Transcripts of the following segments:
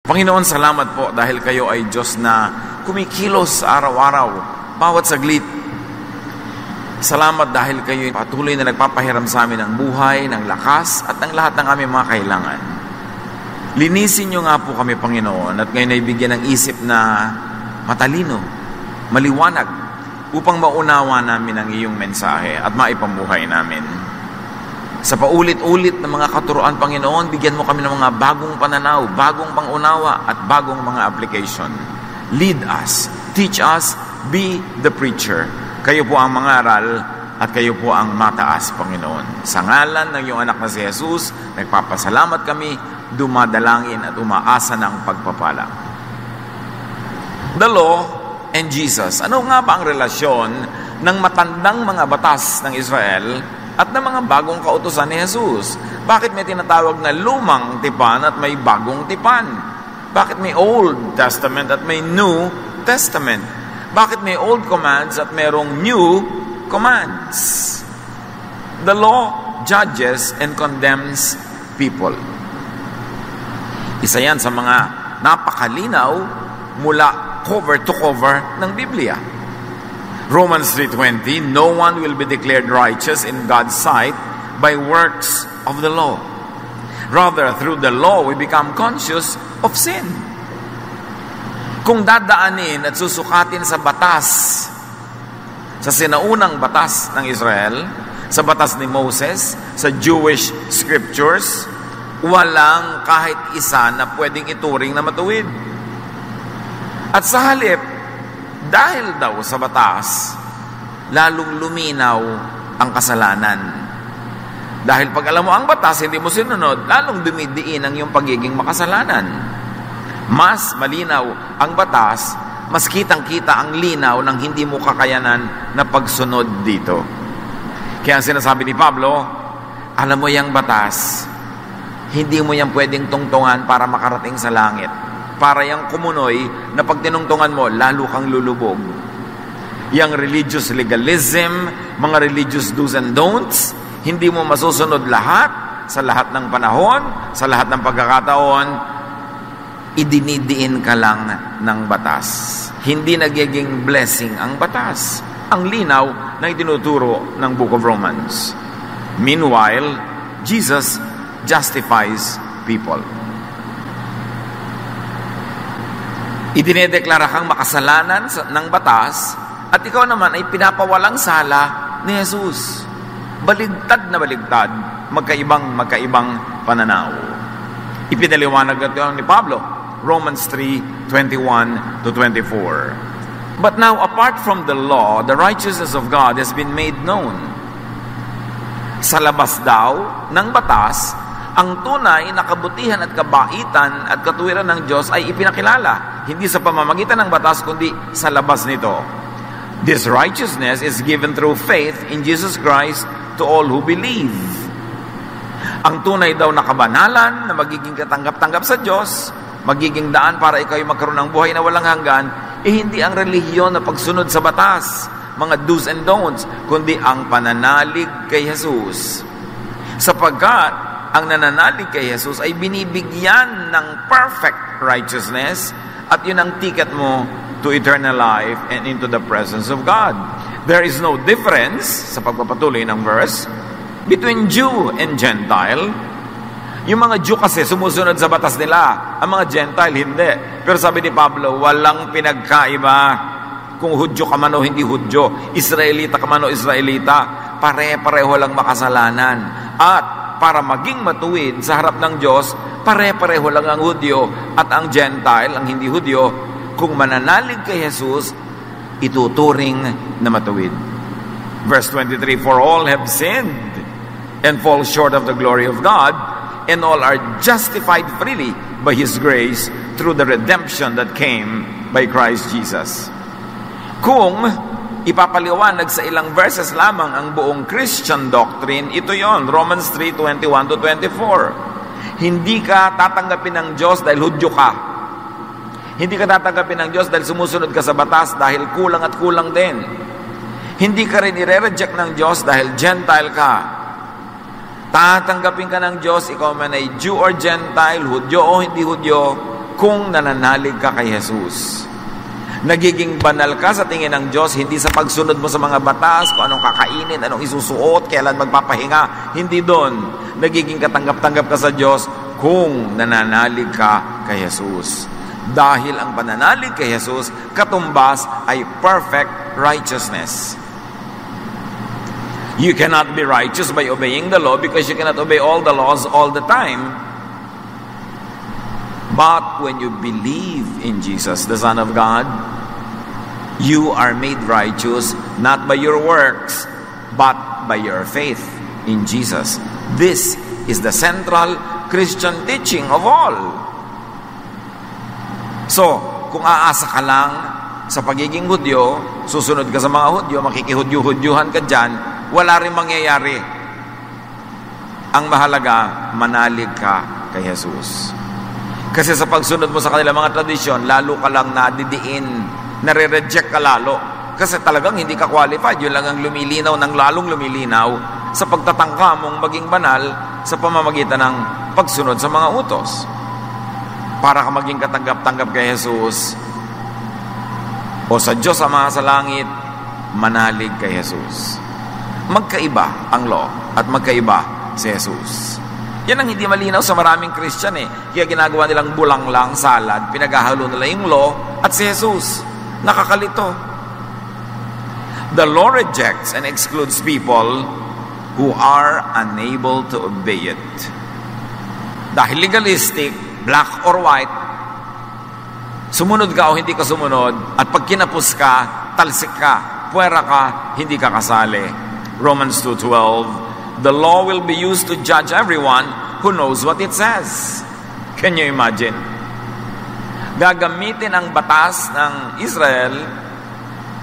Panginoon, salamat po dahil kayo ay Diyos na kumikilos araw-araw, bawat saglit. Salamat dahil kayo patuloy na nagpapahiram sa amin ng buhay, ng lakas, at ng lahat ng aming mga kailangan. Linisin niyo nga po kami, Panginoon, at ngayon ay bigyan ng isip na matalino, maliwanag, upang maunawa namin ang iyong mensahe at maipambuhay namin. Sa paulit-ulit na mga katuruan, Panginoon, bigyan mo kami ng mga bagong pananaw, bagong pangunawa, at bagong mga application. Lead us, teach us, be the preacher. Kayo po ang mangaral at kayo po ang mataas, Panginoon. Sa ngalan ng iyong anak na si Jesus, nagpapasalamat kami, dumadalangin at umaasa ng pagpapala. The law and Jesus. Ano nga ba ang relasyon ng matandang mga batas ng Israel at ng mga bagong kautusan ni Jesus? Bakit may tinatawag na lumang tipan at may bagong tipan? Bakit may Old Testament at may New Testament? Bakit may old commands at mayroong new commands? The law judges and condemns people. Isa yan sa mga napakalinaw mula cover to cover ng Biblia. Romans 3:20, no one will be declared righteous in God's sight by works of the law. Rather, through the law, we become conscious of sin. Kung dadaanin at susukatin sa batas, sa sinaunang batas ng Israel, sa batas ni Moses, sa Jewish scriptures, walang kahit isa na pwedeng ituring na matuwid. At sa halip, dahil daw sa batas, lalong luminaw ang kasalanan. Dahil pag alam mo ang batas, hindi mo sinunod, lalong dumidiin ang iyong pagiging makasalanan. Mas malinaw ang batas, mas kitang-kita ang linaw ng hindi mo kakayanan na pagsunod dito. Kaya ang sinasabi ni Pablo, alam mo yung batas, hindi mo yan pwedeng tungtungan para makarating sa langit. Para yung kumunoy na pag tinungtungan mo, lalo kang lulubog. Yung religious legalism, mga religious do's and don'ts, hindi mo masusunod lahat, sa lahat ng panahon, sa lahat ng pagkakataon, idinidiin ka lang ng batas. Hindi nagiging blessing ang batas. Ang linaw na itinuturo ng Book of Romans. Meanwhile, Jesus justifies people. Idinedeklara kang makasalanan ng batas at ikaw naman ay pinapawalang sala ni Jesus. Baligtad na baligtad, magkaibang pananaw. Ipinaliwanag ito ni Pablo, Romans 3:21-24. But now, apart from the law, the righteousness of God has been made known. Sa labas daw ng batas, ang tunay na kabutihan at kabaitan at katuwiran ng Diyos ay ipinakilala, hindi sa pamamagitan ng batas, kundi sa labas nito. This righteousness is given through faith in Jesus Christ to all who believe. Ang tunay daw na kabanalan na magiging katanggap-tanggap sa Diyos, magiging daan para ikaw ay magkaroon ng buhay na walang hanggan, hindi ang relihiyon na pagsunod sa batas, mga do's and don'ts, kundi ang pananalig kay Jesus. Sapagkat ang nananalig kay Jesus ay binibigyan ng perfect righteousness at yun ang ticket mo to eternal life and into the presence of God. There is no difference, sa pagpapatuloy ng verse, between Jew and Gentile. Yung mga Jew kasi sumusunod sa batas nila, ang mga Gentile hindi. Pero sabi ni Pablo, walang pinagkaiba kung Hudyo ka man o hindi Hudyo, Israelita ka man o Israelita, pare-pareho lang makasalanan. At para maging matuwid sa harap ng Diyos, pare-pareho lang ang Hudyo at ang Gentile, ang hindi Hudyo. Kung mananalig kay Jesus, ituturing na matuwid. Verse 23, for all have sinned and fall short of the glory of God, and all are justified freely by His grace through the redemption that came by Christ Jesus. Kung ipapaliwanag sa ilang verses lamang ang buong Christian doctrine, ito yon, Romans 3:21-24. Hindi ka tatanggapin ng Diyos dahil Hudyo ka. Hindi ka tatanggapin ng Diyos dahil sumusunod ka sa batas, dahil kulang at kulang din. Hindi ka rin i-reject ng Diyos dahil Gentile ka. Tatanggapin ka ng Diyos, ikaw man ay Jew or Gentile, Hudyo o hindi Hudyo, kung nananalig ka kay Jesus. Nagiging banal ka sa tingin ng Diyos, hindi sa pagsunod mo sa mga batas, kung anong kakainin, anong isusuot, kailan magpapahinga. Hindi doon. Nagiging katanggap-tanggap ka sa Diyos kung nananalig ka kay Jesus. Dahil ang pananalig kay Jesus, katumbas ay perfect righteousness. You cannot be righteous by obeying the law because you cannot obey all the laws all the time. But when you believe in Jesus, the Son of God, you are made righteous not by your works, but by your faith in Jesus. This is the central Christian teaching of all. So, kung aasa ka lang sa pagiging Hudyo, susunod ka sa mga Hudyo, makikihudyo-hudyuhan ka dyan, wala rin mangyayari. Ang mahalaga, manalig ka kay Jesus. Kasi sa pagsunod mo sa kanilang mga tradisyon, lalo ka lang nadidiin, nare-reject ka lalo. Kasi talagang hindi ka qualified. Yun lang ang lumilinaw ng lalong lumilinaw sa pagtatangka mong maging banal sa pamamagitan ng pagsunod sa mga utos. Para ka maging katanggap-tanggap kay Jesus o sa Diyos Ama sa langit, manalig kay Jesus. Magkaiba ang law at magkaiba si Jesus. Yan ang hindi malinaw sa maraming Christian Kaya ginagawa nilang bulang lang, salad, pinaghahalo nila yung law at si Jesus. Nakakalito. The law rejects and excludes people who are unable to obey it. Dahil legalistic, black or white, sumunod ka o hindi ka sumunod, at pag kinapos ka, talsik ka, puwera ka, hindi ka kasali. Romans 2:12, the law will be used to judge everyone who knows what it says. Can you imagine? Gagamitin ang batas ng Israel,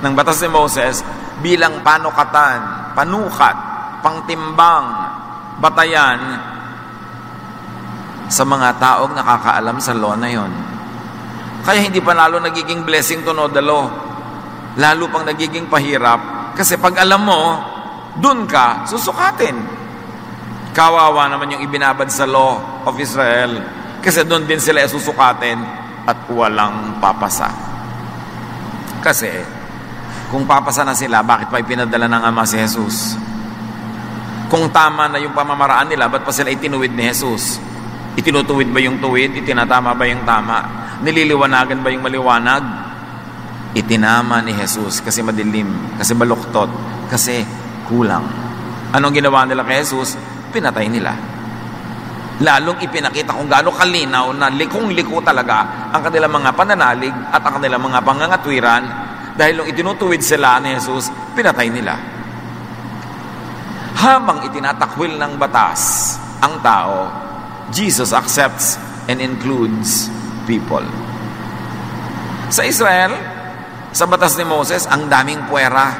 ng batas ni Moses, bilang panukatan, panukat, pangtimbang, batayan sa mga taong nakakaalam sa law na yon. Kaya hindi pa lalo nagiging blessing to know the law. Lalo pang nagiging pahirap. Kasi pag alam mo, dun ka susukatin. Kawawa naman yung ibinabad sa law of Israel. Kasi dun din sila susukatin at walang papasa. Kasi, kung papasa na sila, bakit pa ipinadala ng Ama si Jesus? Kung tama na yung pamamaraan nila, ba't pa sila itinuwid ni Jesus? Itinutuwid ba yung tuwid? Itinatama ba yung tama? Nililiwanagan ba yung maliwanag? Itinama ni Jesus kasi madilim, kasi baluktot, kasi kulang. Anong ginawa nila kay Jesus? Pinatay nila. Lalong ipinakita kung gaano kalinaw na likong-liko talaga ang kanilang mga pananalig at ang kanilang mga pangangatwiran dahil nung itinutuwid sila ni Jesus, pinatay nila. Habang itinatakwil ng batas ang tao, Jesus accepts and includes people. Sa Israel, sa batas ni Moses, ang daming puwera.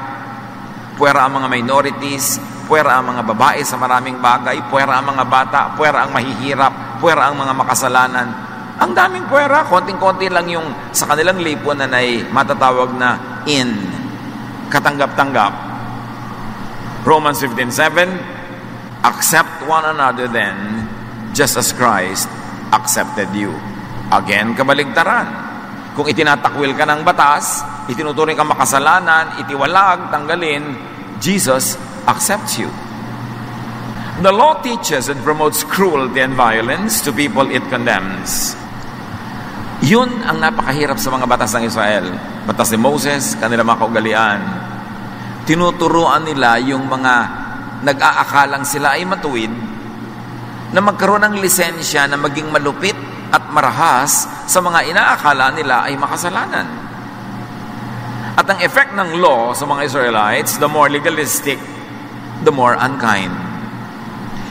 Puwera ang mga minorities, puwera ang mga babae sa maraming bagay, puwera ang mga bata, puwera ang mahihirap, puwera ang mga makasalanan. Ang daming puwera, konting-konti lang yung sa kanilang lipunan ay matatawag na in, katanggap-tanggap. Romans 15:7, accept one another then, just as Christ accepted you. Again, kabaligtaran. Kung itinatakwil ka ng batas, itinuturing ka makasalanan, itiwalag, tanggalin, Jesus accepts you. The law teaches and promotes cruelty and violence to people it condemns. Yun ang napakahirap sa mga batas ng Israel. Batas ni Moses, kanila mga kaugalian. Tinuturuan nila yung mga nag-aakalang sila ay matuwid na magkaroon ng lisensya na maging malupit at marahas sa mga inaakala nila ay makasalanan. At ang effect ng law sa mga Israelites, the more legalistic, the more unkind.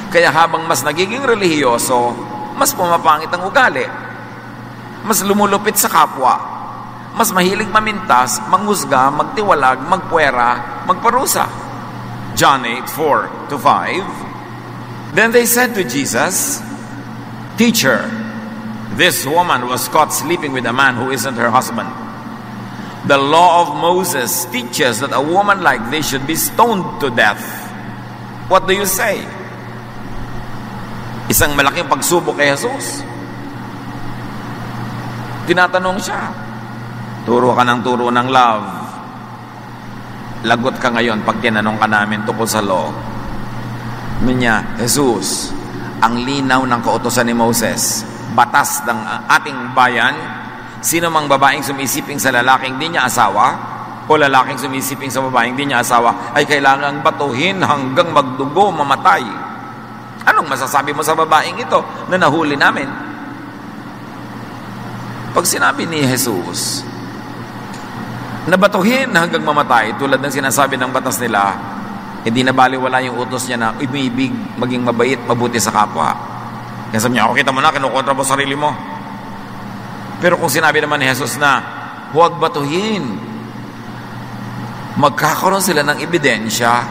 Kaya habang mas nagiging relihiyoso, mas pumapangit ang ugali. Mas lumulupit sa kapwa. Mas mahilig mamintas, manghusga, magtiwalag, magpuwera, magparusa. John 8:4-5. Then they said to Jesus, Teacher, this woman was caught sleeping with a man who isn't her husband. The law of Moses teaches that a woman like this should be stoned to death. What do you say? Isang malaking pagsubok kay Jesus. Tinatanong siya, turo ka ng turo ng love. Lagot ka ngayon pag tinanong ka namin tungkol sa law. Niya, Jesus, ang linaw ng kautosan ni Moses, batas ng ating bayan, sino mang babaeng sumisiping sa lalaking di niya asawa, o lalaking sumisiping sa babaeng di niya asawa, ay kailangang batuhin hanggang magdugo, mamatay. Anong masasabi mo sa babaeng ito na nahuli namin? Pag sinabi ni Jesus, nabatuhin hanggang mamatay, tulad ng sinasabi ng batas nila, hindi na baliwala yung utos niya na umibig, maging mabait, mabuti sa kapwa. Kaya sabi niya, kita mo na, kinukontra mo sarili mo. Pero kung sinabi naman ni Jesus na, huwag batuhin, magkakaroon sila ng ebidensya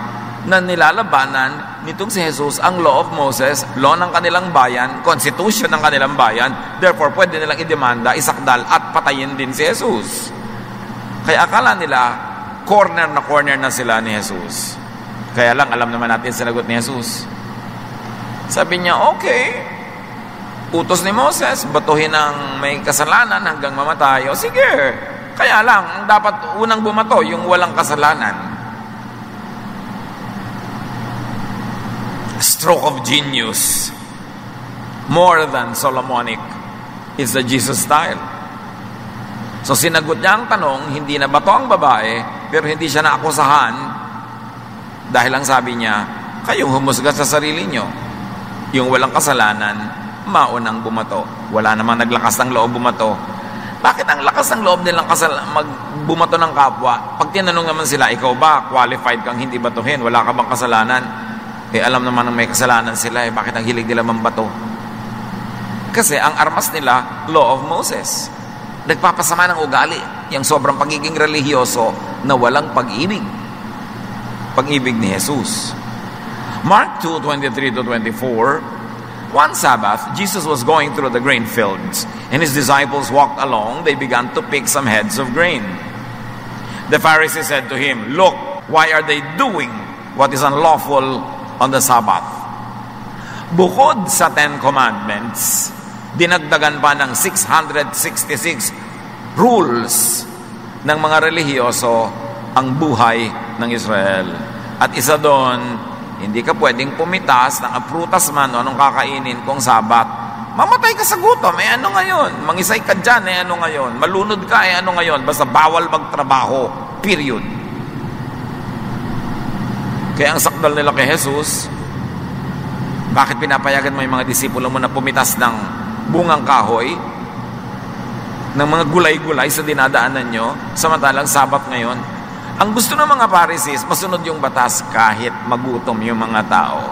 na nilalabanan nitong si Jesus ang law of Moses, law ng kanilang bayan, constitution ng kanilang bayan. Therefore, pwede nilang idemanda, isakdal at patayin din si Jesus. Kaya akala nila, corner na sila ni Jesus. Kaya lang, alam naman natin sinagot ni Jesus. Sabi niya, okay, utos ni Moses, batuhin ang may kasalanan hanggang mamatay. O sige, kaya lang, dapat unang bumato yung walang kasalanan. Stroke of genius. More than Solomonic is the Jesus style. So sinagot niya ang tanong, hindi na bato ang babae, pero hindi siya naakusahan dahil ang sabi niya, kayong humusga sa sarili nyo. Yung walang kasalanan, maunang bumato. Wala namang naglakas ng loob bumato. Bakit ang lakas ng loob nilang magbumato ng kapwa? Pag tinanong naman sila, ikaw ba qualified kang hindi batuhin? Wala ka bang kasalanan? Alam naman ng may kasalanan sila, bakit ang hilig nila mambato? Kasi ang armas nila, law of Moses. Nagpapasama ng ugali, yung sobrang pagiging religyoso na walang pag-ibig. Pag-ibig ni Jesus. Mark 2:23-24, one Sabbath, Jesus was going through the grain fields, and his disciples walked along. They began to pick some heads of grain. The Pharisees said to him, look, why are they doing what is unlawful on the Sabbath? Bukod sa 10 Commandments, dinagdagan pa ng 666 rules ng mga relihiyoso ang buhay ng Israel. At isa doon, hindi ka pwedeng pumitas ng prutas man o anong kakainin kung Sabat. Mamatay ka sa gutom, ano ngayon? Mangisay ka dyan, ano ngayon? Malunod ka, ano ngayon? Basta bawal magtrabaho, period. Kaya ang sakdal nila kay Jesus, bakit pinapayagan mo yung mga disipulo mo na pumitas ng bungang kahoy, ng mga gulay-gulay sa dinadaanan nyo, samantalang Sabat ngayon? Ang gusto ng mga Pharisees, masunod yung batas kahit magutom yung mga tao.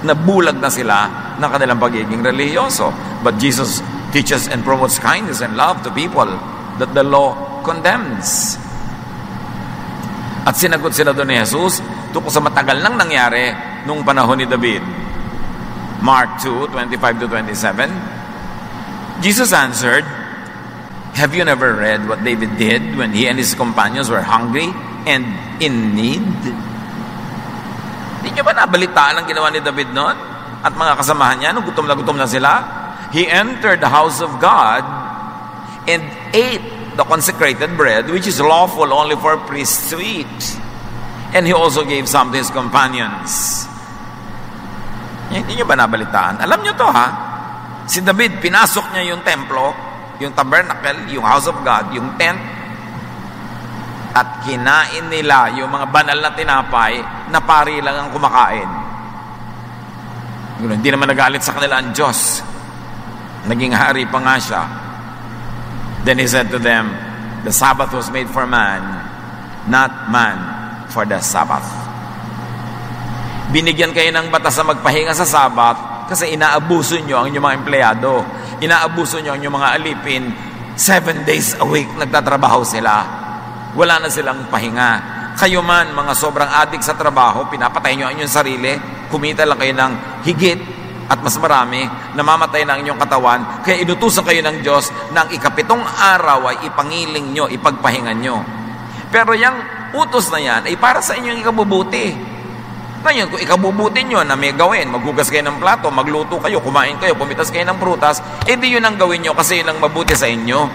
Nabulag na sila ng kanilang pagiging religyoso. But Jesus teaches and promotes kindness and love to people that the law condemns. At sinagot sila doon ni Jesus tungkol sa matagal nang nangyari nung panahon ni David. Mark 2:25-27. Jesus answered, have you never read what David did when he and his companions were hungry and in need? Hindi nyo ba nabalitaan ang ginawa ni David noon? At mga kasamahan niya, nung gutom na sila, he entered the house of God and ate the consecrated bread, which is lawful only for priests to eat. And he also gave some to his companions. Hindi nyo ba nabalitaan? Alam nyo to, ha? Si David, pinasok niya yung templo, yung tabernacle, yung house of God, yung tent, at kinain nila yung mga banal na tinapay na pari lang ang kumakain. Hindi naman nagalit sa kanila ang Diyos. Naging hari pa nga siya. Then he said to them, the Sabbath was made for man, not man for the Sabbath. Binigyan kayo ng batas na magpahinga sa Sabbath kasi inaabuso nyo ang inyong mga empleyado. Inaabuso nyo ang inyong mga alipin. 7 days a week nagtatrabaho sila. Wala na silang pahinga. Kayo man, mga sobrang adik sa trabaho, pinapatay nyo ang inyong sarili, kumita lang kayo ng higit at mas marami, namamatay na ang inyong katawan, kaya inutusan kayo ng Diyos na ang ikapitong araw ay ipangiling nyo, ipagpahingan nyo. Pero yung utos na yan ay para sa inyong ikabubuti. Ngayon, kung ikabubuti nyo na may gawin, maghugas kayo ng plato, magluto kayo, kumain kayo, pumitas kayo ng prutas, di yun ang gawin nyo kasi yun ang mabuti sa inyo.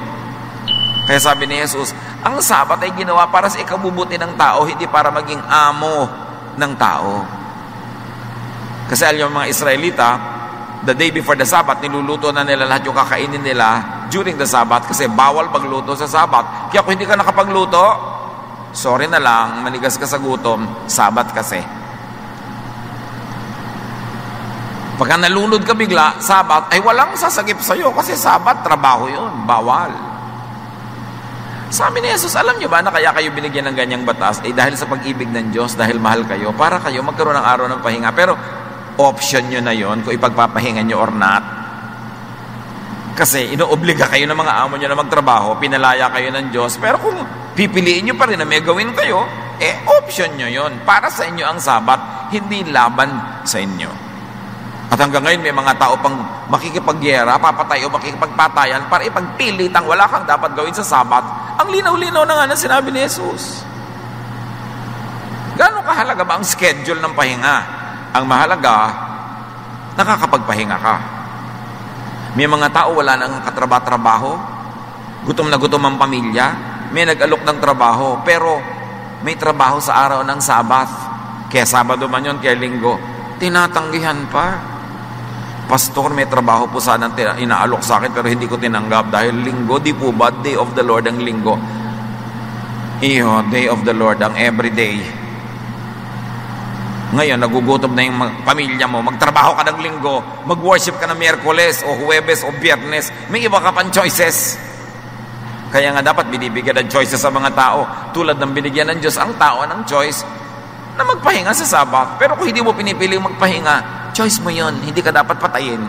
Kaya sabi ni Jesus, ang Sabat ay ginawa para sa ikabubuti ng tao, hindi para maging amo ng tao. Kasi alam yung mga Israelita, the day before the Sabbath, niluluto na nila lahat yung kakainin nila during the Sabbath kasi bawal magluto sa Sabbath. Kaya kung hindi ka nakapagluto, sorry na lang, manigas ka sa gutom, Sabbath kasi. Pagka nalunod ka bigla, Sabbath, ay walang sasagip sa'yo kasi Sabbath, trabaho yun, bawal. Sabi ni Jesus, alam nyo ba na kaya kayo binigyan ng ganyang batas? Dahil sa pag-ibig ng Diyos, dahil mahal kayo, para kayo magkaroon ng araw ng pahinga. Pero option nyo na yon kung ipagpapahinga nyo or not. Kasi inoobliga kayo ng mga amo nyo na magtrabaho, pinalaya kayo ng Diyos. Pero kung pipiliin nyo pa rin na may gawin kayo, option nyo yon. Para sa inyo ang Sabat, hindi laban sa inyo. At hanggang ngayon may mga tao pang makikipagyera, papatay o makikipagpatayan para ipagpilitang wala kang dapat gawin sa Sabat. Ang linaw-linaw na nga na sinabi ni Jesus. Gaano kahalaga ba ang schedule ng pahinga? Ang mahalaga, nakakapagpahinga ka. May mga tao wala nang katrabaho, gutom na gutom ang pamilya, may nag-alok ng trabaho, pero may trabaho sa araw ng Sabat. Kaya Sabado man yun, kaya Linggo, tinatanggihan pa. Pastor, may trabaho po sana inaalok sa akin pero hindi ko tinanggap dahil Linggo, di po ba? Day of the Lord ang Linggo. Day of the Lord ang everyday. Ngayon, nagugutom na yung pamilya mo, magtrabaho ka ng Linggo, mag-worship ka ng Miyerkules o Huwebes o Biyernes, may iba ka pang choices. Kaya nga dapat binibigyan ng choices sa mga tao. Tulad ng binigyan ng Diyos ang tao ng choice na magpahinga sa Sabat. Pero kung hindi mo pinipiling magpahinga, choice mo yun. Hindi ka dapat patayin.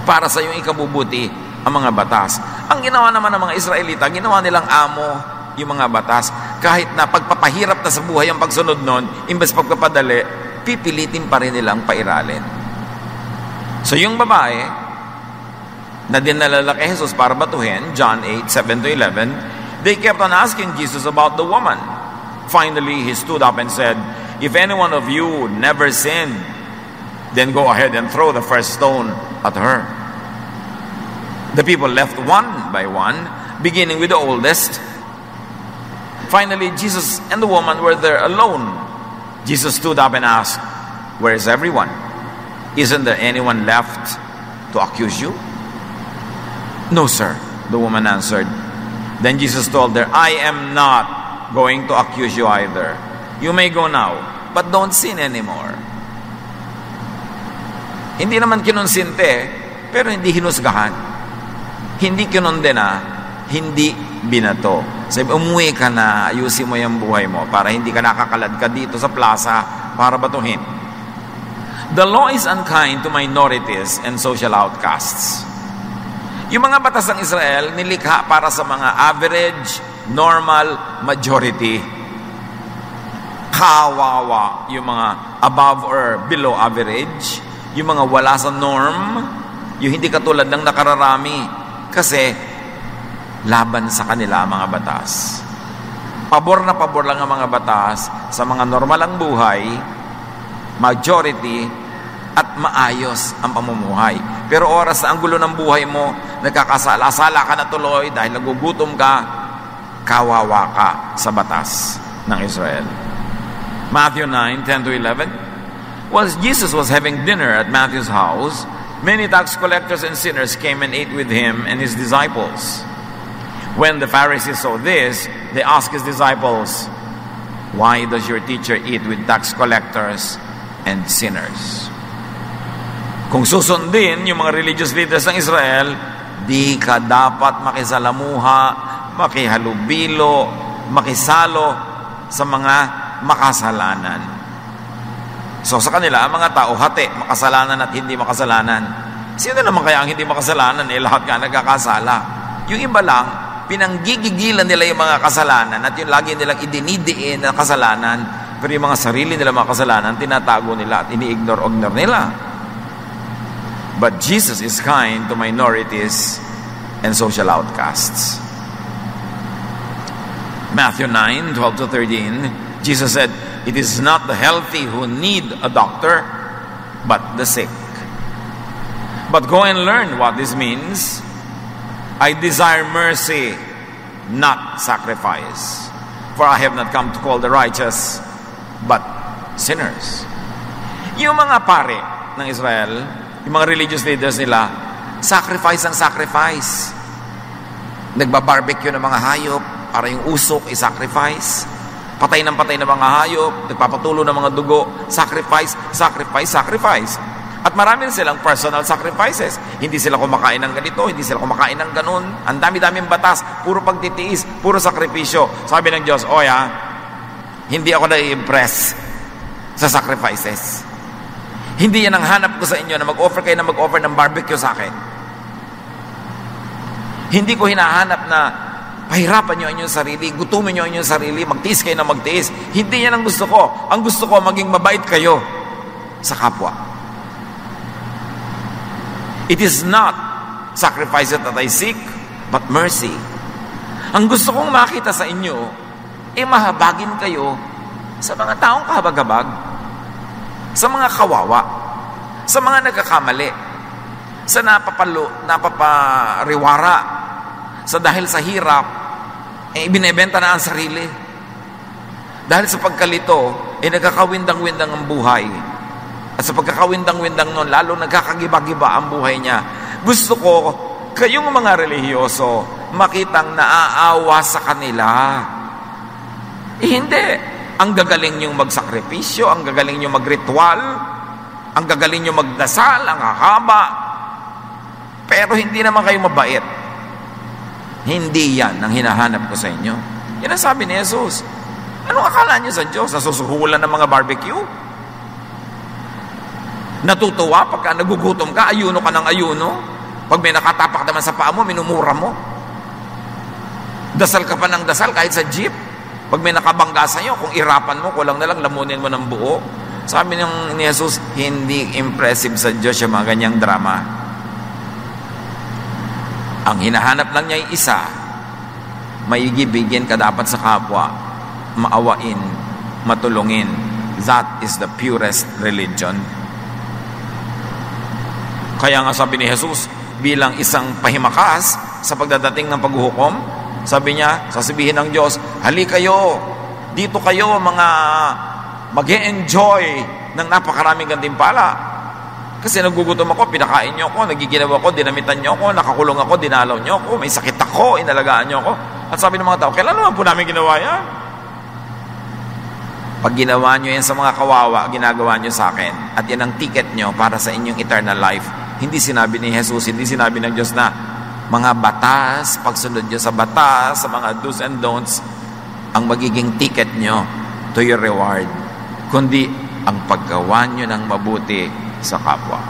Para sa iyong ikabubuti ang mga batas. Ang ginawa naman ng mga Israelita, ginawa nilang amo yung mga batas. Kahit na pagpapahirap na sa buhay ang pagsunod nun, imbes pagpapadali, pipilitin pa rin nilang pairalin. So yung babae, na dinalala kay Jesus para batuhin, John 8:7-11, they kept on asking Jesus about the woman. Finally, he stood up and said, "If any one of you never sinned, then go ahead and throw the first stone at her." The people left one by one, beginning with the oldest. Finally, Jesus and the woman were there alone. Jesus stood up and asked, "Where is everyone? Isn't there anyone left to accuse you?" "No, sir," the woman answered. Then Jesus told her, "I am not going to accuse you either. You may go now, but don't sin anymore." Hindi naman kinonsinte, pero hindi hinusgahan. Hindi kinondena, hindi binato. Sabi, umuwi ka na, ayusin mo yung buhay mo para hindi ka nakakalad ka dito sa plaza para batuhin. The law is unkind to minorities and social outcasts. Yung mga batas ng Israel, nilikha para sa mga average, normal, majority. Kawawa yung mga above or below average, yung mga wala sa norm, yung hindi katulad ng nakararami kasi laban sa kanila ang mga batas. Pabor na pabor lang ang mga batas sa mga normal ang buhay, majority, at maayos ang pamumuhay. Pero oras sa anggulo ng buhay mo, nagkakasala-sala ka na tuloy dahil nagugutom ka, kawawa ka sa batas ng Israel. Matthew 9:10-11. While Jesus was having dinner at Matthew's house, many tax collectors and sinners came and ate with him and his disciples. When the Pharisees saw this, they asked his disciples, "Why does your teacher eat with tax collectors and sinners?" Kung susundin yung mga religious leaders ng Israel, di ka dapat makisalamuha, makihalubilo, makisalo sa mga makasalanan. So sa kanila, ang mga tao, hati, makasalanan at hindi makasalanan. Sino naman kaya ang hindi makasalanan? Lahat nga nagkakasala. Yung iba lang, pinanggigigilan nila yung mga kasalanan at yung lagi nilang idinidiin na kasalanan, pero yung mga sarili nila mga kasalanan, tinatago nila at ini-ignore nila. But Jesus is kind to minorities and social outcasts. Matthew 9:12-13, Jesus said, it is not the healthy who need a doctor, but the sick. But go and learn what this means. I desire mercy, not sacrifice. For I have not come to call the righteous, but sinners. Yung mga pare ng Israel, yung mga religious leaders nila, sacrifice ang sacrifice. Nagbabarbecue ng mga hayop, para yung usok i-sacrifice. Patay ng mga hayop, nagpapatulo ng mga dugo, sacrifice, sacrifice, sacrifice. At marami silang personal sacrifices. Hindi sila kumakain ng ganito, hindi sila kumakain ng ganun. Ang dami-daming batas, puro pagtitiis, puro sakripisyo. Sabi ng Diyos, hindi ako na-impress sa sacrifices. Hindi yan ang hanap ko sa inyo na mag-offer kayo na mag-offer ng barbecue sa akin. Hindi ko hinahanap na pahirapan nyo inyong sarili, gutumin nyo inyong sarili, magtiis kayo na magtiis. Hindi yan ang gusto ko. Ang gusto ko, maging mabait kayo sa kapwa. It is not sacrifices that I seek, but mercy. Ang gusto kong makita sa inyo, mahabagin kayo sa mga taong kahabag-habag, sa mga kawawa, sa mga nagkakamali, sa napapariwara, sa dahil sa hirap, ibinebenta na ang sarili. Dahil sa pagkalito, nagkakawindang-windang ang buhay. At sa pagkakawindang-windang nun, lalo nagkakagiba-giba ang buhay niya. Gusto ko, kayong mga relihiyoso, makitang naaawa sa kanila. Hindi. Ang gagaling niyong magsakripisyo, ang gagaling niyong magritual, ang gagaling niyong magdasal, ang hahaba. Pero hindi naman kayo mabait. Hindi yan ang hinahanap ko sa inyo. Yan ang sabi ni Jesus. Anong akala niyo sa Diyos? Nasusuhulan ng mga barbecue? Natutuwa pagka nagugutom ka, ayuno ka ng ayuno. Pag may nakatapak naman sa paa mo, minumura mo. Dasal ka pa ng dasal kahit sa jeep. Pag may nakabangga sa'yo, kung irapan mo, kulang na lang, lamunin mo ng buo. Sabi ni Jesus, hindi impressive sa Diyos yung mga ganyang drama. Ang hinahanap lang niya ay isa, maigibigin ka dapat sa kapwa, maawain, matulungin. That is the purest religion. Kaya nga sabi ni Jesus, bilang isang pahimakas sa pagdadating ng paghuhukom, sabi niya, sasabihin ng Diyos, hali kayo, dito kayo mga mag-e-enjoy ng napakaraming gantimpala. Kasi nagugutom ako, pinakain niyo ako, nagiginawa ko, dinamitan niyo ako, nakakulong ako, dinalaw niyo ako, may sakit ako, inalagaan niyo ako. At sabi ng mga tao, kailan naman po namin ginawa yan? Pag ginawa niyo yan sa mga kawawa, ginagawa niyo sa akin. At yan ang ticket niyo para sa inyong eternal life. Hindi sinabi ni Jesus, hindi sinabi ng Diyos na mga batas, pagsunod niyo sa batas, sa mga do's and don'ts, ang magiging ticket niyo to your reward. Kundi ang paggawa niyo ng mabuti sa kapwa.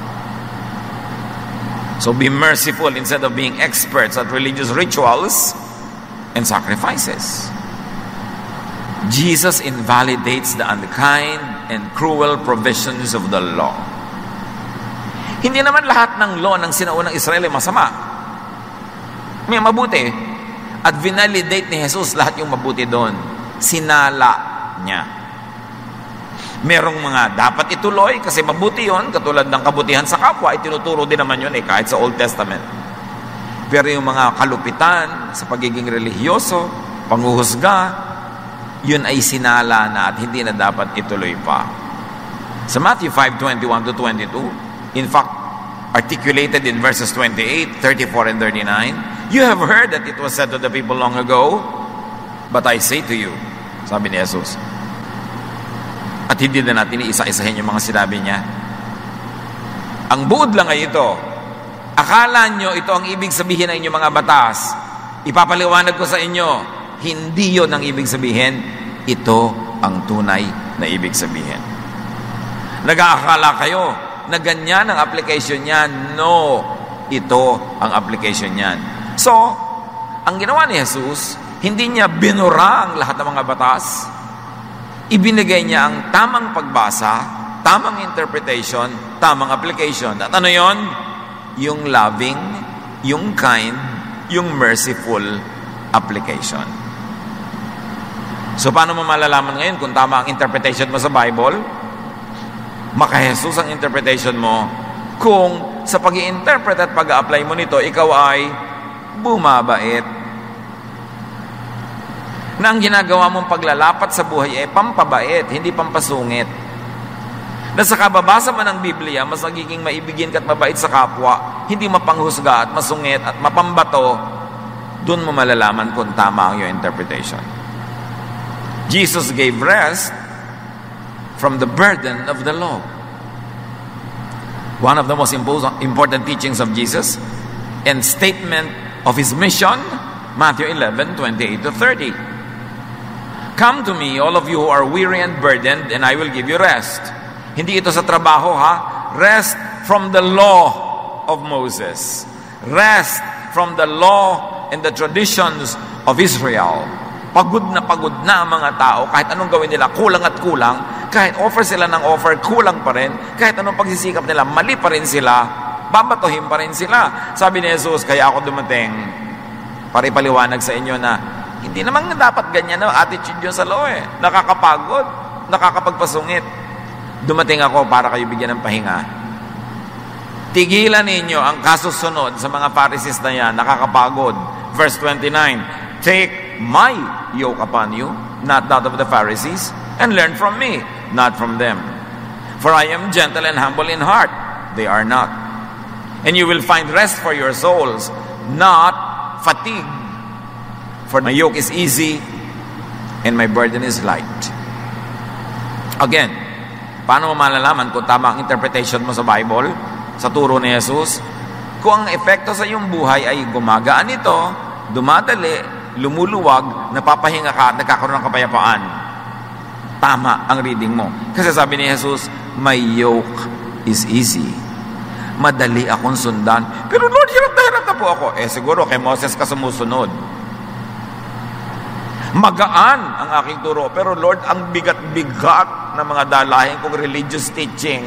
So be merciful instead of being experts at religious rituals and sacrifices. Jesus invalidates the unkind and cruel provisions of the law. Hindi naman lahat ng law ng sinaunang Israel ay masama. May mabuti. At vinalidate ni Jesus lahat yung mabuti doon. Sinala niya. Merong mga dapat ituloy kasi mabuti yon, katulad ng kabutihan sa kapwa, ay tinuturo din naman yun kahit sa Old Testament. Pero yung mga kalupitan sa pagiging relihiyoso, panghuhusga, yun ay sinala na at hindi na dapat ituloy pa. Sa Matthew 5:21-22, in fact, articulated in verses 28, 34, and 39, you have heard that it was said to the people long ago, but I say to you, sabi ni Jesus. At hindi na natin iisa-isahin yung mga sinabi niya. Ang buod lang ay ito. Akala nyo ito ang ibig sabihin ng inyong mga batas. Ipapaliwanag ko sa inyo, hindi yun ang ibig sabihin. Ito ang tunay na ibig sabihin. Nag-aakala kayo na ganyan ang application niyan. No, ito ang application niyan. So, ang ginawa ni Jesus, hindi niya binura ang lahat ng mga batas. Ibinigay niya ang tamang pagbasa, tamang interpretation, tamang application. At ano yon? Yung loving, yung kind, yung merciful application. So, paano mo malalaman ngayon kung tama ang interpretation mo sa Bible? Maka-Jesus ang interpretation mo kung sa pag-i-interpret at pag-a-apply mo nito, ikaw ay bumabait. Na ang ginagawa mong paglalapat sa buhay ay pampabait, hindi pampasungit. Na sa kababasa mo ng Biblia, mas nagiging maibigin ka at mabait sa kapwa, hindi mapanghusga at masungit at mapambato, doon mo malalaman kung tama ang iyong interpretation. Jesus gave rest from the burden of the law. One of the most important teachings of Jesus and statement of his mission, Matthew 11:28-30. Come to me, all of you who are weary and burdened, and I will give you rest. Hindi ito sa trabaho, ha? Rest from the law of Moses. Rest from the law and the traditions of Israel. Pagod na ang mga tao, kahit anong gawin nila, kulang at kulang. Kahit offer sila ng offer, kulang pa rin. Kahit anong pagsisikap nila, mali pa rin sila. Babatuhin pa rin sila. Sabi ni Jesus, kaya ako dumating para ipaliwanag sa inyo na hindi naman dapat ganyan na attitude yun sa law eh. Nakakapagod, nakakapagpasungit. Dumating ako para kayo bigyan ng pahinga. Tigilan ninyo ang kasusunod sa mga Pharisees na yan, nakakapagod. Verse 29, take my yoke upon you, not that of the Pharisees, and learn from me, not from them. For I am gentle and humble in heart. They are not. And you will find rest for your souls, not fatigue. For my yoke is easy, and my burden is light. Again, paano mo malalaman kung tama ang interpretation mo sa Bible, sa turo ni Jesus? Kung ang epekto sa iyong buhay ay gumagaan ito, dumadali, lumuluwag, napapahinga ka at nagkakaroon ng kapayapaan, tama ang reading mo. Kasi sabi ni Jesus, my yoke is easy. Madali akong sundan. Pero Lord, hirap na po ako. Siguro kay Moses ka sumusunod. Magaan ang aking turo. Pero Lord, ang bigat-bigat ng mga dalahin kong religious teaching.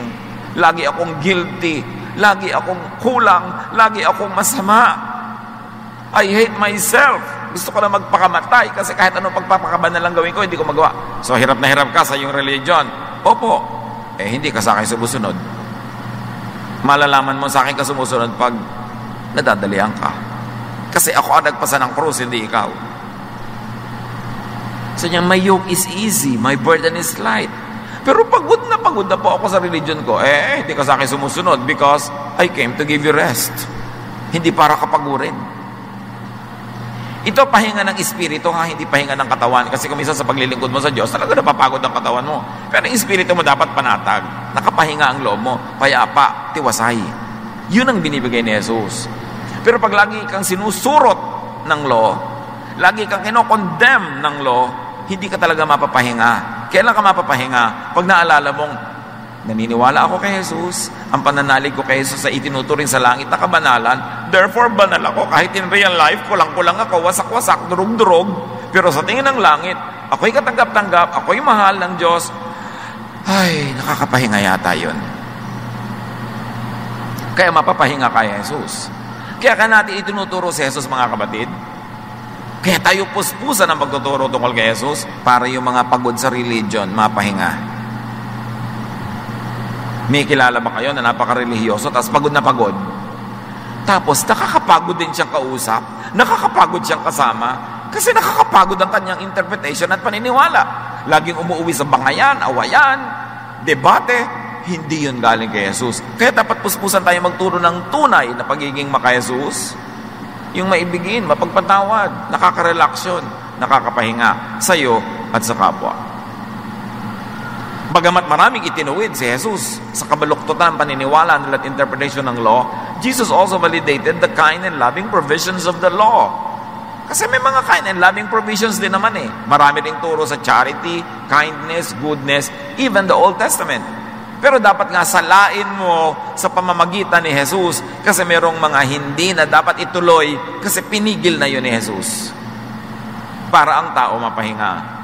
Lagi akong guilty. Lagi akong kulang. Lagi akong masama. I hate myself. Gusto ko na magpakamatay kasi kahit anong pagpapakaban na lang gawin ko, hindi ko magawa. So, hirap na hirap ka sa iyong religion. Opo. Hindi ka sa akin sumusunod. Malalaman mo sa akin ka sumusunod pag nadadalian ka. Kasi ako ang nagpasa ng krus, hindi ikaw. So niya, my yoke is easy, my burden is light. Pero pagod na po ako sa religion ko. Hindi ka sa akin sumusunod because I came to give you rest. Hindi para kapagurin. Ito pahinga ng espiritu, hindi pahinga ng katawan. Kasi kung minsan sa paglilingkod mo sa Diyos, talaga napapagod ang katawan mo. Pero ang espiritu mo dapat panatag. Nakapahinga ang loob mo. Payapa, tiwasay. Yun ang binibigay ni Jesus. Pero pag lagi kang sinusurot ng law, lagi kang kinokondemn ng law, hindi ka talaga mapapahinga. Kailan ka mapapahinga? Pag naalala mong, naniniwala ako kay Jesus, ang pananalig ko kay Jesus sa itinuturing sa langit na kabanalan, therefore banal ako. Kahit in real life, kulang-kulang ako, wasak-wasak, durog-durog, pero sa tingin ng langit, ako'y katanggap-tanggap, ako'y mahal ng Diyos. Ay, nakakapahinga yata yun. Kaya mapapahinga kay Jesus. Kaya ka natin itinuturo si Jesus, mga kapatid. Kaya tayo puspusan ang pagtuturo tungkol kay Jesus para yung mga pagod sa religion, mapahinga. May kilala ba kayo na napaka-religyoso tapos pagod na pagod? Tapos nakakapagod din siyang kausap, nakakapagod siyang kasama, kasi nakakapagod ang kanyang interpretation at paniniwala. Laging umuwi sa bangayan, awayan, debate, hindi yun galing kay Jesus. Kaya dapat puspusan tayo magturo ng tunay na pagiging maka Jesus. Yung maibigin, mapagpatawad, nakaka-relaksyon, nakakapahinga sa iyo at sa kapwa. Bagamat maraming itinuwid si Jesus sa kabaluktutan ng paniniwala nila at interpretation ng law, Jesus also validated the kind and loving provisions of the law. Kasi may mga kind and loving provisions din naman eh. Marami ring turo sa charity, kindness, goodness, even the Old Testament. Pero dapat nga salain mo sa pamamagitan ni Jesus kasi merong mga hindi na dapat ituloy kasi pinigil na yun ni Jesus para ang tao mapahinga.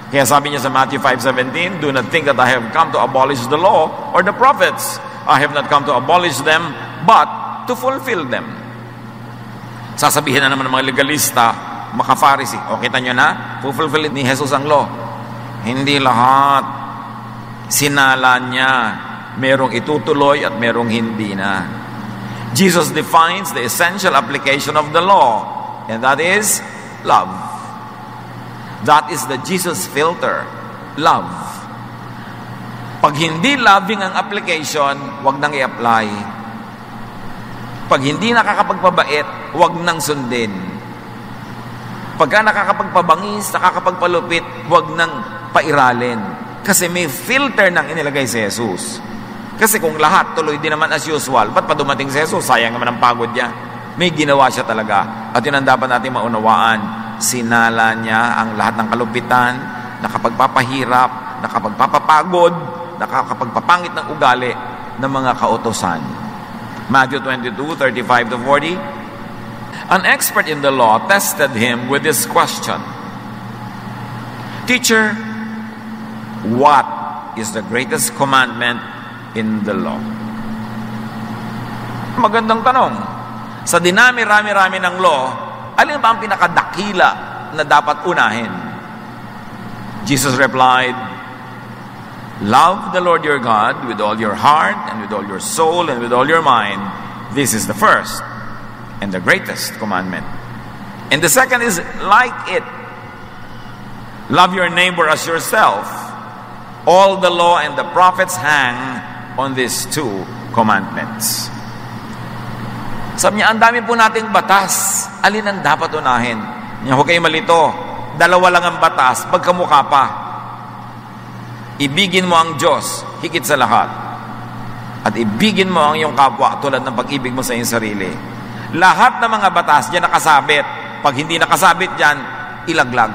Kaya sabi niya sa Matthew 5:17, do not think that I have come to abolish the law or the prophets. I have not come to abolish them, but to fulfill them. Sasabihin na naman ng mga legalista, maka-Pharisee. O kita nyo na, fulfill ni Jesus ang law. Hindi lahat. Sinala niya. Merong itutuloy at merong hindi na. Jesus defines the essential application of the law, and that is love. That is the Jesus filter. Love. Pag hindi loving ang application, wag nang i-apply. Pag hindi nakakapagpabait, wag nang sundin. Pagka nakakapagpabangis, nakakapagpalupit, wag nang pairalin. Kasi may filter nang inilagay si Jesus. Kasi kung lahat tuloy din naman as usual, ba't pa dumating si Jesus? Sayang naman ang pagod niya. May ginawa siya talaga. At yun ang dapat natin maunawaan. Sinala niya ang lahat ng kalupitan, nakapagpapahirap, nakapagpapapagod, nakakapagpapangit ng ugali ng mga kautosan. Matthew 22:35-40. An expert in the law tested him with this question. Teacher, what is the greatest commandment in the law? Magandang tanong. Sa dinami-rami-rami ng law, alin ba ang pinakadakila na dapat unahin? Jesus replied, love the Lord your God with all your heart and with all your soul and with all your mind. This is the first and the greatest commandment. And the second is like it. Love your neighbor as yourself. All the law and the prophets hang on these two commandments. Sabi niya, ang dami po nating batas. Alin ang dapat unahin? Huwag kayo malito. Dalawa lang ang batas, pagkamukha pa. Ibigin mo ang Diyos, higit sa lahat. At ibigin mo ang iyong kapwa, tulad ng pag-ibig mo sa iyong sarili. Lahat ng mga batas, diyan nakasabit. Pag hindi nakasabit diyan, ilaglag.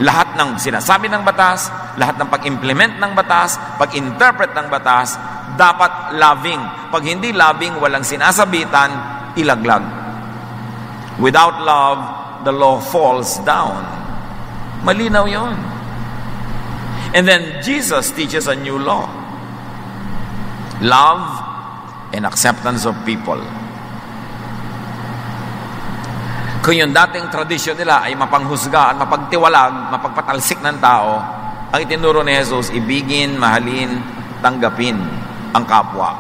Lahat ng sinasabi ng batas, lahat ng pag-implement ng batas, pag-interpret ng batas, dapat loving. Pag hindi loving, walang sinasabitan, ilaglag. Without love, the law falls down. Malinaw yon. And then Jesus teaches a new law. Love and acceptance of people. Kung yung dating tradisyon nila ay mapanghusga at mapagtiwalag, mapagpatalsik ng tao, ang itinuro ni Jesus, ibigin, mahalin, tanggapin ang kapwa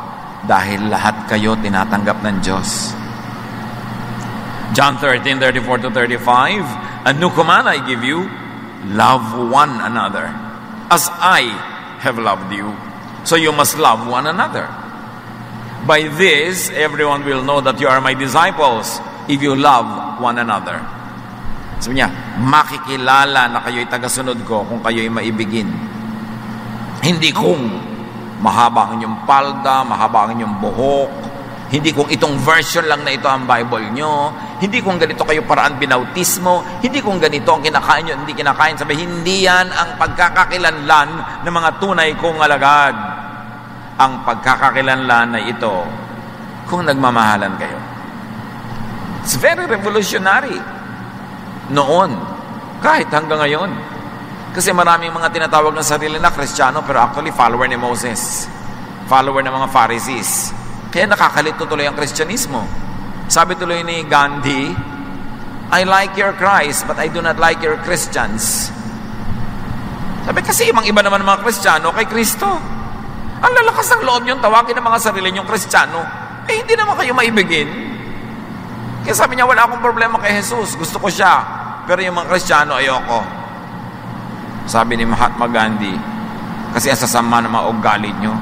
dahil lahat kayo tinatanggap ng Diyos. John 13:34-35, a new command I give you, love one another as I have loved you. So you must love one another. By this, everyone will know that you are my disciples if you love one another. Sabi niya, makikilala na kayo'y tagasunod ko kung kayo'y maibigin. Hindi kung mahaba ang inyong palda, mahaba ang inyong buhok, hindi kung itong version lang na ito ang Bible nyo, hindi kung ganito kayo paraan binautismo, hindi kung ganito ang kinakain nyo, hindi kinakain. Sabi, hindi yan ang pagkakakilanlan ng mga tunay kong alagad. Ang pagkakakilanlan na ito kung nagmamahalan kayo. It's very revolutionary noon, kahit hanggang ngayon. Kasi maraming mga tinatawag ng sarili na Kristiyano pero actually follower ni Moses, follower ng mga Pharisees. Kaya nakakalito tuloy ang Kristyanismo. Sabi tuloy ni Gandhi, I like your Christ but I do not like your Christians. Sabi kasi ibang-iba naman ng mga Kristiyano kay Kristo. Ang lalakas ng loob yung tawagin ng mga sarili niyong Kristiyano, eh hindi naman kayo maibigin. Kaya sabi niya, wala akong problema kay Jesus. Gusto ko siya. Pero yung mga Kristiyano, ayoko. Sabi ni Mahatma Gandhi, kasi ang sasama ng mga ugali nyo.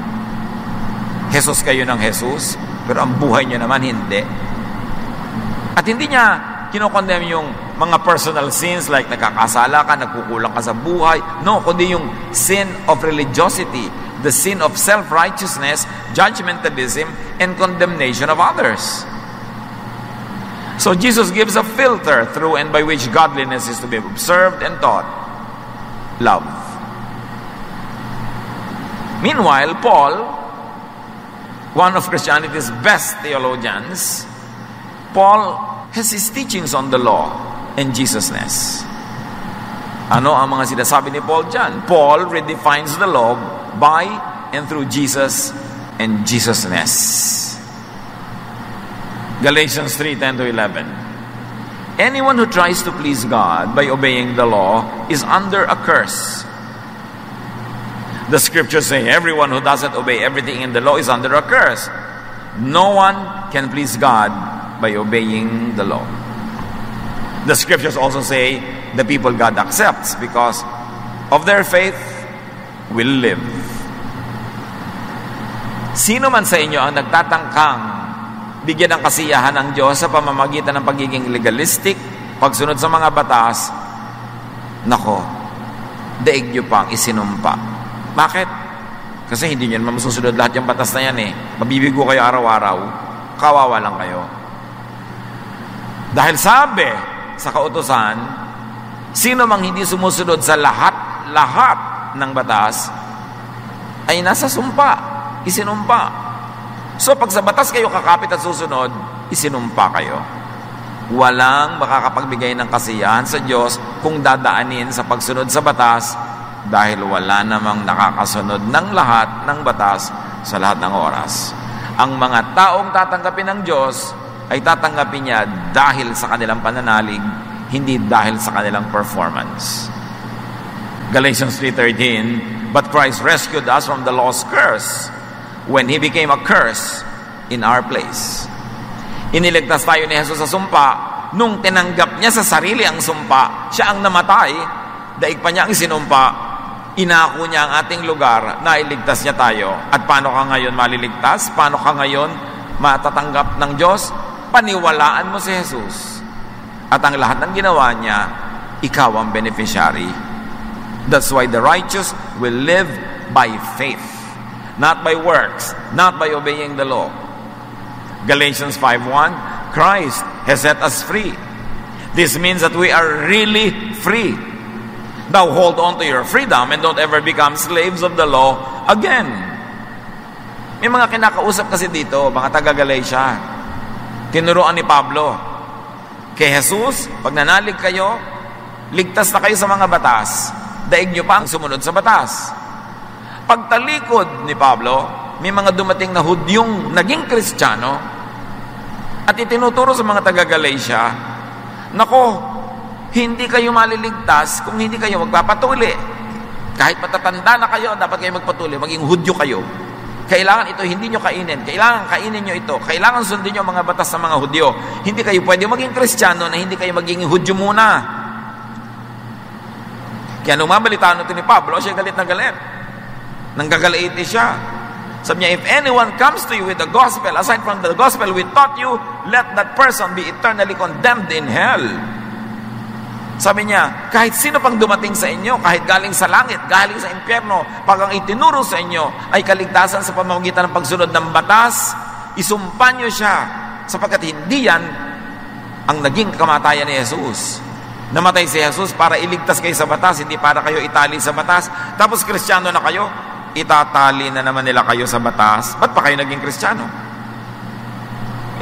Jesus kayo ng Jesus, pero ang buhay nyo naman hindi. At hindi niya kinokondemn yung mga personal sins like nagkakasala ka, nagkukulang ka sa buhay. No, kundi yung sin of religiosity, the sin of self-righteousness, judgmentalism, and condemnation of others. So Jesus gives a filter through and by which godliness is to be observed and taught. Love. Meanwhile, Paul, one of Christianity's best theologians, Paul has his teachings on the law and Jesusness. Ano ang mga sinasabi ni Paul dyan? Paul redefines the law by and through Jesus and Jesusness. Galatians 3:10-11. Anyone who tries to please God by obeying the law is under a curse. The scriptures say everyone who doesn't obey everything in the law is under a curse. No one can please God by obeying the law. The scriptures also say the people God accepts because of their faith will live. Sino man sa inyo ang nagtatangkang bigyan ng kasiyahan ng Diyos sa pamamagitan ng pagiging legalistic, pagsunod sa mga batas, nako, daig nyo pang isinumpa. Bakit? Kasi hindi nyo naman masusunod lahat yung batas na yan eh. Mabibigo kayo araw-araw, kawawa lang kayo. Dahil sabi sa kautusan, sino mang hindi sumusunod sa lahat ng batas, ay nasa sumpa, isinumpa. So pag sa batas kayo kakapit at susunod, isinumpa kayo. Walang makakapagbigay ng kasiyahan sa Diyos kung dadaanin sa pagsunod sa batas dahil wala namang nakakasunod ng lahat ng batas sa lahat ng oras. Ang mga taong tatanggapin ng Diyos ay tatanggapin niya dahil sa kanilang pananalig, hindi dahil sa kanilang performance. Galatians 3:13, but Christ rescued us from the law's curse when He became a curse in our place. Iniligtas tayo ni Jesus sa sumpa nung tinanggap niya sa sarili ang sumpa. Siya ang namatay, daig pa niya ang sinumpa, inako niya ang ating lugar na iligtas niya tayo. At paano ka ngayon maliligtas? Paano ka ngayon matatanggap ng Diyos? Paniwalaan mo si Jesus. At ang lahat ng ginawa niya, ikaw ang beneficiary. That's why the righteous will live by faith, not by works, not by obeying the law. Galatians 5:1, Christ has set us free. This means that we are really free. Now hold on to your freedom and don't ever become slaves of the law again. May mga kinakausap kasi dito, mga taga-Galatia. Tinuruan ni Pablo, kay Jesus, pag nanalig kayo, ligtas na kayo sa mga batas, daig nyo pa ang sumunod sa batas. Pagtalikod ni Pablo, may mga dumating na Hudyong naging Kristiyano at itinuturo sa mga taga-Galatia, nako, hindi kayo maliligtas kung hindi kayo magpapatuli. Kahit matatanda na kayo, dapat kayo magpatuli, maging Hudyo kayo. Kailangan ito, hindi nyo kainin. Kailangan kainin nyo ito. Kailangan sundin nyo ang mga batas ng mga Hudyo. Hindi kayo pwede maging Kristiyano na hindi kayo maging Hudyo muna. Kaya nung mabalitaan ito ni Pablo, siya galit na galit. Nanggagalaiti siya. Sabi niya, if anyone comes to you with the gospel, aside from the gospel we taught you, let that person be eternally condemned in hell. Sabi niya, kahit sino pang dumating sa inyo, kahit galing sa langit, galing sa impyerno, pag ang itinuro sa inyo ay kaligtasan sa pamamagitan ng pagsunod ng batas, isumpa niyo siya, sapagkat hindi yan ang naging kamatayan ni Jesus. Namatay si Jesus para iligtas kayo sa batas, hindi para kayo itali sa batas. Tapos Kristiyano na kayo, itatali na naman nila kayo sa batas. Ba't pa kayo naging Kristiyano?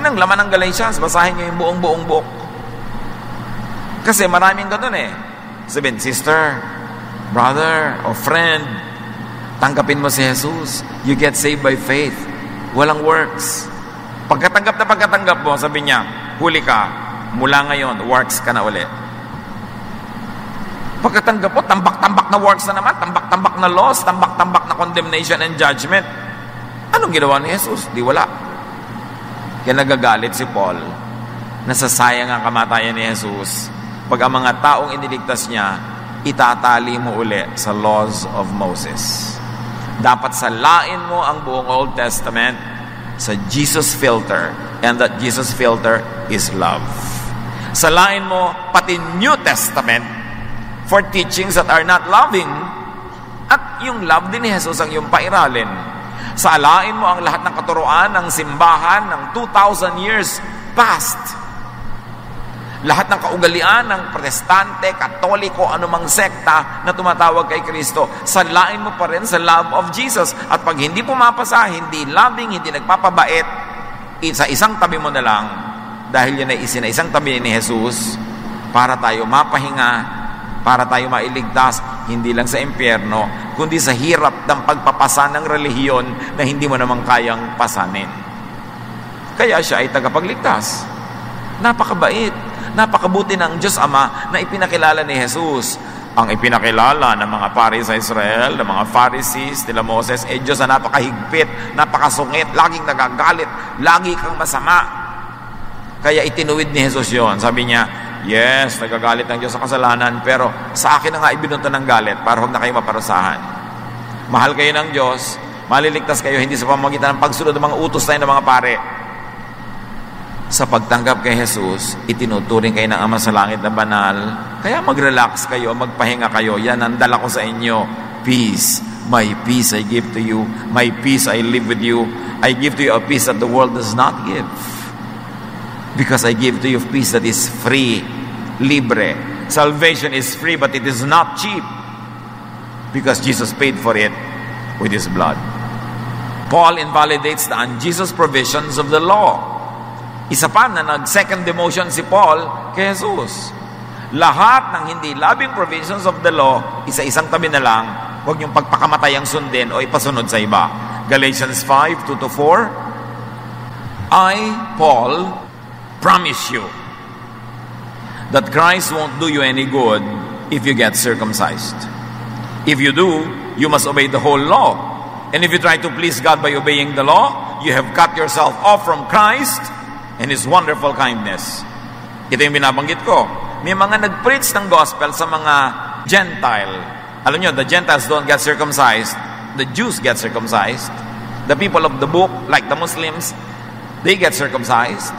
Yan ang laman ng Galatians. Basahin nyo yung buong buok. Kasi maraming ganun eh. Sabihin, sister, brother, or friend, tanggapin mo si Jesus. You get saved by faith. Walang works. Pagkatanggap mo, sabi niya, huli ka. Mula ngayon, works ka na ulit. Pagkatanggap mo, tambak-tambak na works na naman, tambak-tambak na loss, tambak-tambak na condemnation and judgment. Anong ginawa ni Jesus? Di wala. Kaya nagagalit si Paul. Nasasayang ang kamatayan ni Jesus. Pag ang mga taong iniligtas niya, itatali mo uli sa laws of Moses. Dapat salain mo ang buong Old Testament sa Jesus filter. And that Jesus filter is love. Salain mo pati New Testament for teachings that are not loving. At yung love din ni Jesus ang iyong pairalin. Salain mo ang lahat ng katuruan ng simbahan ng 2,000 years past. Lahat ng kaugalian ng protestante, katoliko, anumang sekta na tumatawag kay Kristo, salain mo pa rin sa love of Jesus. At pag hindi pumapasa, hindi loving, hindi nagpapabait, sa isang tabi mo na lang, dahil yan ay isang tabi ni Jesus, para tayo mapahinga, para tayo mailigtas, hindi lang sa impyerno, kundi sa hirap ng pagpapasa ng relihiyon na hindi mo naman kayang pasanin. Kaya siya ay tagapagligtas. Napakabait. Napakabuti ng Diyos Ama na ipinakilala ni Jesus. Ang ipinakilala ng mga pari sa Israel, ng mga Pharisees, nila Moses, Diyos na napakahigpit, napakasungit, laging nagagalit, lagi kang masama. Kaya itinuwid ni Jesus yon. Sabi niya, yes, nagagalit ng Diyos sa kasalanan, pero sa akin na nga ibinunto ng galit para huwag na kayo maparusahan. Mahal kayo ng Diyos, maliligtas kayo hindi sa pamamagitan ng pagsunod ng mga utos tayo ng mga pare. Sa pagtanggap kay Jesus, itinuturing kayo ng Ama sa langit na banal. Kaya mag-relax kayo, magpahinga kayo. Yan ang dala ko sa inyo. Peace. My peace I give to you. My peace I live with you. I give to you a peace that the world does not give. Because I give to you a peace that is free, libre. Salvation is free, but it is not cheap. Because Jesus paid for it with His blood. Paul invalidates the unjust provisions of the law. Isa pa na nag-second demotion si Paul kay Jesus. Lahat ng hindi loving provisions of the law, isa-isang tabi na lang, huwag niyong pagpakamatay ang sundin o ipasunod sa iba. Galatians 5:2-4, I, Paul, promise you that Christ won't do you any good if you get circumcised. If you do, you must obey the whole law. And if you try to please God by obeying the law, you have cut yourself off from Christ and His wonderful kindness. Ito yung binabanggit ko. May mga nag-preach ng gospel sa mga Gentile. Alam nyo, the Gentiles don't get circumcised. The Jews get circumcised. The people of the book, like the Muslims, they get circumcised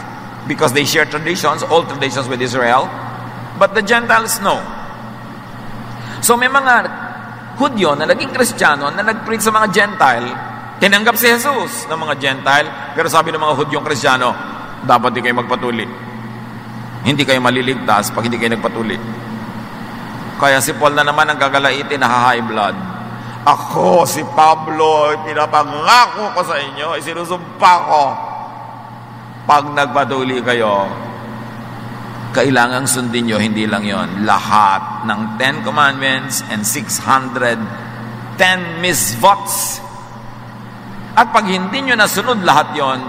because they share traditions, old traditions with Israel. But the Gentiles, no. So may mga Hudyo na naging Kristiyano na nag-preach sa mga Gentile, tinanggap si Jesus ng mga Gentile, pero sabi ng mga Hudyong Kristiyano, dapat di kayo magpatuli. Hindi kayo maliligtas pag hindi kayo nagpatuli. Kaya si Paul na naman ang gagalaitin na high blood. Ako, si Pablo, pinapangako ko sa inyo, isinusumpa ko. Pag nagpatuli kayo, kailangang sundin nyo, hindi lang yon, lahat ng 10 Commandments and 610 misvots. At pag hindi nyo nasunod lahat yon,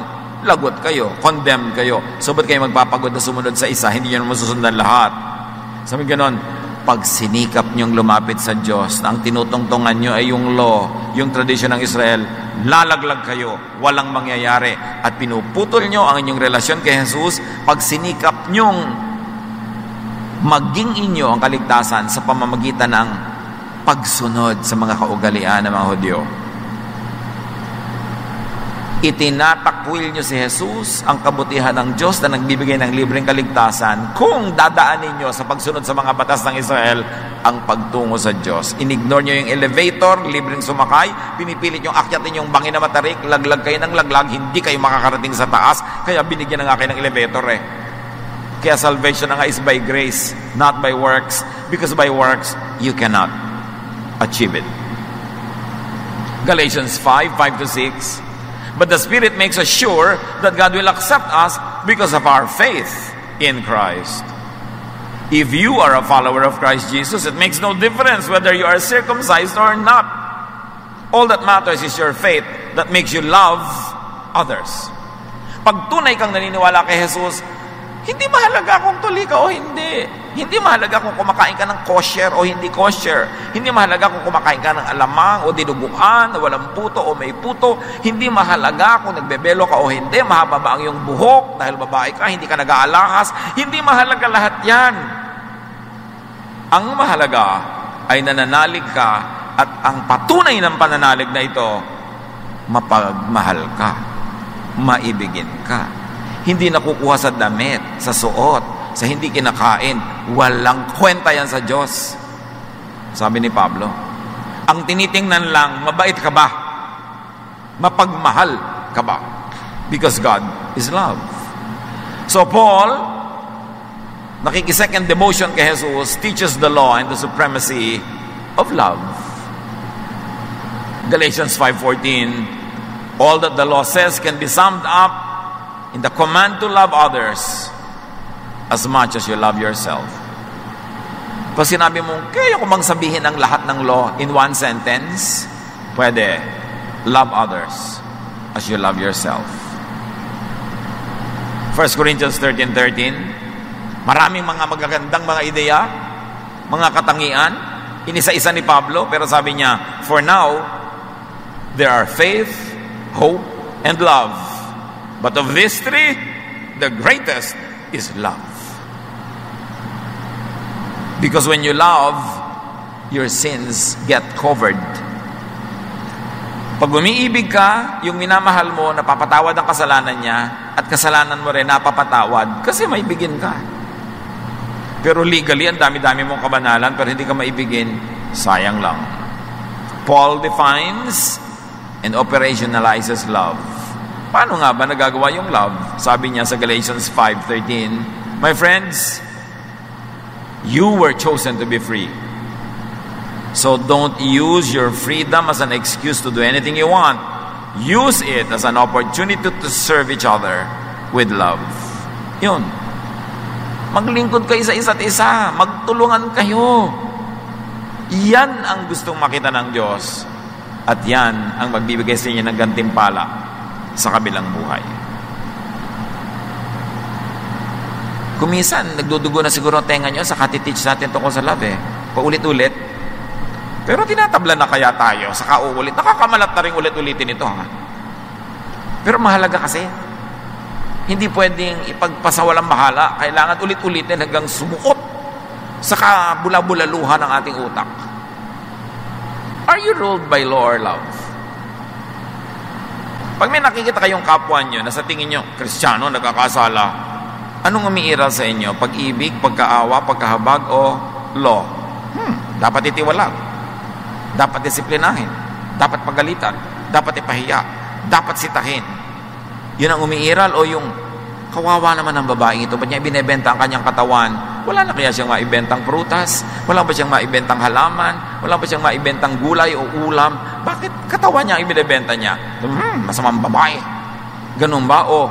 lagot kayo, condemned kayo. So, ba't kayo magpapagod na sumunod sa isa? Hindi nyo naman susundan lahat. Sabi ganon, pag sinikap nyong lumapit sa Diyos, na ang tinutungtungan nyo ay yung law, yung tradisyon ng Israel, lalaglag kayo, walang mangyayari. At pinuputol nyo ang inyong relasyon kay Jesus, pag sinikap nyong maging inyo ang kaligtasan sa pamamagitan ng pagsunod sa mga kaugalian ng mga Hudyo. Itinatakwil nyo si Jesus, ang kabutihan ng Diyos na nagbibigay ng libreng kaligtasan, kung dadaanin nyo sa pagsunod sa mga batas ng Israel ang pagtungo sa Diyos. Inignore nyo yung elevator, libreng sumakay, pinipilit nyo akyatin yung bangin na matarik, laglag kayo ng laglag, hindi kayo makakarating sa taas, kaya binigyan na nga kayo ng elevator eh. Kaya salvation na nga is by grace, not by works, because by works, you cannot achieve it. Galatians 5:5-6, but the Spirit makes us sure that God will accept us because of our faith in Christ. If you are a follower of Christ Jesus, it makes no difference whether you are circumcised or not. All that matters is your faith that makes you love others. Pag tunay kang naniniwala kay Jesus, hindi mahalaga kung tuli ka o hindi. Hindi mahalaga kung kumakain ka ng kosher o hindi kosher. Hindi mahalaga kung kumakain ka ng alamang o dinuguan, o walang puto o may puto. Hindi mahalaga kung nagbebelo ka o hindi. Mahaba ba ang iyong buhok dahil babae ka, hindi ka nag-aalahas. Hindi mahalaga lahat yan. Ang mahalaga ay nananalig ka at ang patunay ng pananalig na ito, mapagmahal ka, maibigin ka. Hindi nakukuha sa damit, sa suot, sa hindi kinakain. Walang kwenta yan sa Diyos. Sabi ni Pablo, ang tinitingnan lang, mabait ka ba? Mapagmahal ka ba? Because God is love. So Paul, nakikisecond demotion kay Jesus, teaches the law and the supremacy of love. Galatians 5:14, all that the law says can be summed up in the command to love others as much as you love yourself. Kung sinabi mong, kaya ko bang sabihin ang lahat ng law in one sentence? Pwede. Love others as you love yourself. 1 Corinthians 13:13, Maraming mga magagandang mga ideya, mga katangian, inisa-isa ni Pablo, pero sabi niya, for now, there are faith, hope, and love. But of these three, the greatest is love. Because when you love, your sins get covered. Pag umiibig ka, yung minamahal mo, napapatawad ang kasalanan niya, at kasalanan mo rin napapatawad kasi maibigin ka. Pero legally, ang dami-dami mong kabanalan, pero hindi ka maibigin, sayang lang. Paul defines and operationalizes love. Paano nga ba nagagawa yung love? Sabi niya sa Galatians 5:13, my friends, you were chosen to be free. So don't use your freedom as an excuse to do anything you want. Use it as an opportunity to serve each other with love. Yun. Maglingkod kayo sa isa't isa. Magtulungan kayo. Yan ang gustong makita ng Diyos. At yan ang magbibigay sa inyo ng gantimpala sa kabilang buhay. Kumisan, nagdudugo na siguro ang tenga nyo sa katiteach natin tungkol sa love Paulit-ulit. Pero tinatabla na kaya tayo sa kauulit. Nakakamalat na rin ulit-ulitin ito. Pero mahalaga kasi. Hindi pwedeng ipagpasawalang bahala. Kailangan ulit-ulitin hanggang sumukot sa kabula-bulaluhan ng ating utak. Are you ruled by law or love? Pag may nakikita kayong kapwa nyo na sa tingin nyo, Kristiyano, nagkakasala, anong umiiral sa inyo? Pag-ibig, pagkaawa, pagkahabag, o law? Dapat itiwala. Dapat disiplinahin. Dapat pagalitan. Dapat ipahiya. Dapat sitahin. Yun ang umiiral o yung kawawa naman ng babaeng ito. Ba't niya ibinebenta ang kanyang katawan? Wala na kaya siyang maibentang prutas? Wala ba siyang maibentang halaman? Wala ba siyang maibentang gulay o ulam? Bakit katawan niya ang ibinebenta niya? Masamang babae. Ganun ba? O